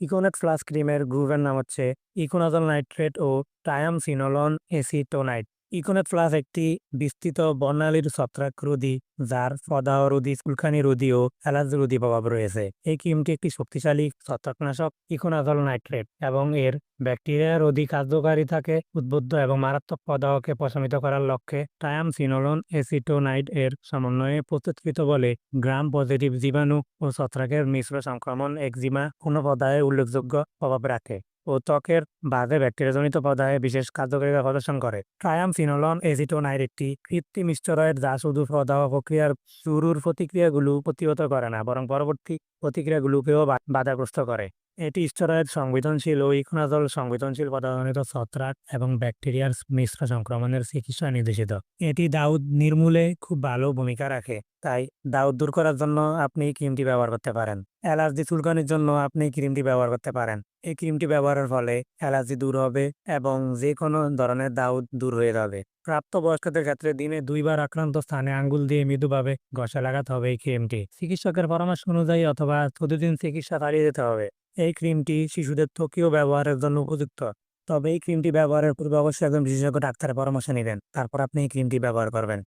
Econate plus ক্রিমের গ্রুপের নাম হচ্ছে ইকোনাজল নাইট্রেট ও ট্রায়ামসিনোলন এসিটোনাইট। ইকোনেট প্লাস একটি বিস্তৃত বর্ণালীর ছত্রাক রোধী, যার প্রদাহ রোধী, চুলকানি রোধী ও অ্যালার্জি রোধী প্রভাব রয়েছে। এই ক্রিমটি একটি শক্তিশালী ছত্রাকনাশক ইকোনাজল নাইট্রেট এবং এর ব্যাকটেরিয়া রোধী কার্যকারী থাকে। উদ্বুদ্ধ এবং মারাত্মক প্রদাহকে প্রশমিত করার লক্ষ্যে ট্রায়ামসিনোলন এসিটোনাইট এর সমন্বয়ে প্রস্তুতকৃত বলে গ্রাম পজিটিভ জীবাণু ও ছত্রাকের মিশ্র সংক্রমণ একজিমা কোনো প্রদাহে উল্লেখযোগ্য প্রভাব রাখে ও ত্বকের বাদে ব্যাকটেরিয়াজনিত প্রদাহে বিশেষ কার্যকারিতা প্রদর্শন করে। ট্রায়ামফিনোলন এজিটোনাইড একটি কৃত্রিম স্টেরয়েড যা শুধু প্রদাহ প্রক্রিয়ার শুরুর প্রতিক্রিয়াগুলো প্রতিহত করে না, বরং পরবর্তী প্রতিক্রিয়াগুলোকেও বাধাগ্রস্ত করে। এটি স্টেরয়েড সংবেদনশীল ও ইকোনাজল সংবেদনশীল পদার্থজনিত ছত্রাক এবং ব্যাকটেরিয়ার মিশ্র সংক্রমণের চিকিৎসা নির্দেশিত। এটি দাউদ নির্মূলে খুব ভালো ভূমিকা রাখে, তাই দাউদ দূর করার জন্য আপনি এই ক্রিমটি ব্যবহার করতে পারেন। অ্যালার্জি চুলকানির জন্য আপনি এই ক্রিমটি ব্যবহার করতে পারেন। এই ক্রিমটি ব্যবহারের ফলে অ্যালার্জি দূর হবে এবং যে কোনো ধরনের দাউদ দূর হয়ে যাবে। প্রাপ্তবয়স্কদের ক্ষেত্রে দিনে 2 বার আক্রান্ত স্থানে আঙ্গুল দিয়ে মৃদুভাবে ঘষা লাগাতে হবে এই ক্রিমটি। চিকিৎসকের পরামর্শ অনুযায়ী অথবা প্রতিদিন চিকিৎসা চালিয়ে যেতে হবে। এই ক্রিমটি শিশুদের ত্বকীয় ব্যবহারের জন্য উপযুক্ত। তবে এই ক্রিমটি ব্যবহারের পূর্বে অবশ্যই একজন বিশেষজ্ঞ ডাক্তারের পরামর্শ নেবেন, তারপর আপনি এই ক্রিমটি ব্যবহার করবেন।